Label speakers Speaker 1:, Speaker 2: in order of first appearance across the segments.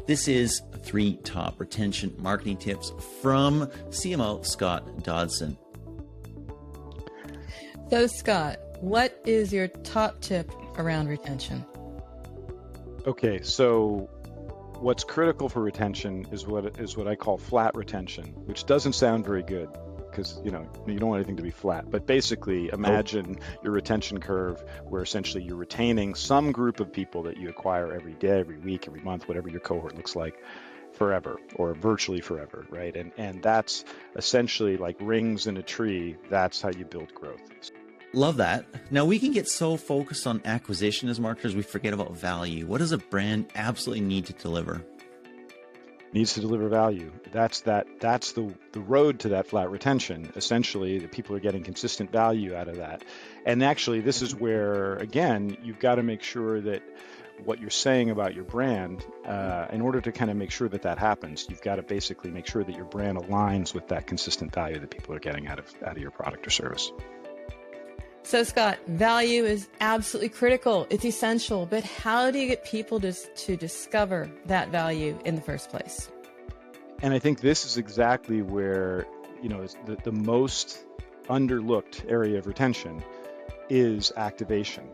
Speaker 1: This is 3 top retention marketing tips from CMO Scott Dodson.
Speaker 2: So Scott, what is your top tip around retention?
Speaker 3: Okay, so what's critical for retention is what I call flat retention, which doesn't sound very good because you don't want anything to be flat. But basically, imagine your retention curve where essentially you're retaining some group of people that you acquire every day, every week, every month, whatever your cohort looks like, forever or virtually forever, right? And that's essentially like rings in a tree. That's how you build growth.
Speaker 1: Love that. Now, we can get so focused on acquisition as marketers, we forget about value. What does a brand absolutely need to deliver?
Speaker 3: Needs to deliver value. That's the road to that flat retention. Essentially, the people are getting consistent value out of that. And actually, this is where, again, you've got to make sure that what you're saying about your brand, in order to kind of make sure that happens, you've got to basically make sure that your brand aligns with that consistent value that people are getting out of your product or service.
Speaker 2: So Scott, value is absolutely critical. It's essential, but how do you get people to discover that value in the first place?
Speaker 3: And I think this is exactly where, it's the most underlooked area of retention is activation.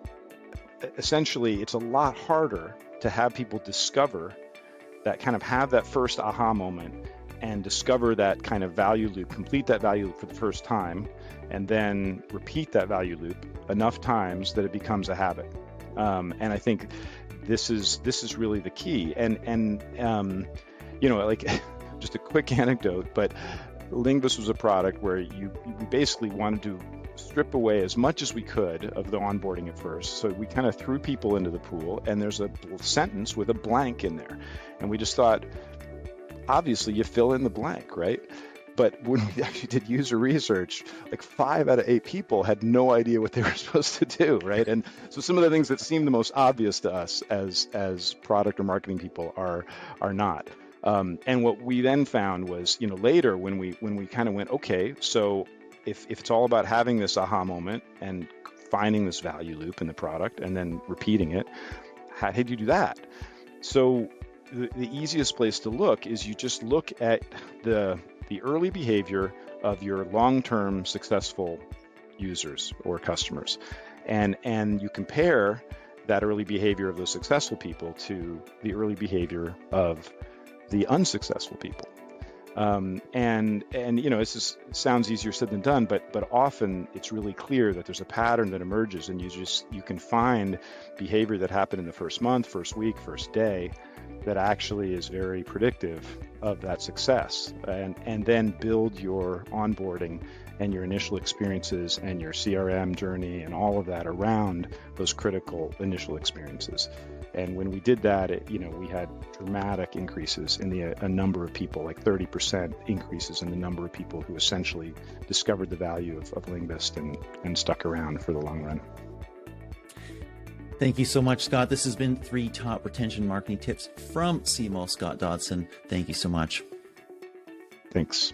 Speaker 3: Essentially, it's a lot harder to have people discover that, kind of have that first aha moment and discover that kind of value loop, complete that value loop for the first time, and then repeat that value loop enough times that it becomes a habit. And I think this is really the key. And like just a quick anecdote, but Lingbus was a product where we basically wanted to strip away as much as we could of the onboarding at first. So we kind of threw people into the pool, and there's a sentence with a blank in there. And we just thought, obviously you fill in the blank, right? But when we actually did user research, like 5 out of 8 people had no idea what they were supposed to do, right? And so some of the things that seem the most obvious to us as product or marketing people are not. And what we then found was, later when we kind of went, okay, so if it's all about having this aha moment and finding this value loop in the product and then repeating it, how did you do that? So the easiest place to look is you just look at the early behavior of your long-term successful users or customers, and you compare that early behavior of those successful people to the early behavior of the unsuccessful people. It sounds easier said than done, but often it's really clear that there's a pattern that emerges, and you can find behavior that happened in the first month, first week, first day that actually is very predictive of that success, and then build your onboarding and your initial experiences and your CRM journey and all of that around those critical initial experiences. And when we did that, we had dramatic increases in a number of people, like 30% increases in the number of people who essentially discovered the value of Lingbus and stuck around for the long run.
Speaker 1: Thank you so much, Scott. This has been 3 top retention marketing tips from CMO Scott Dodson. Thank you so much.
Speaker 3: Thanks.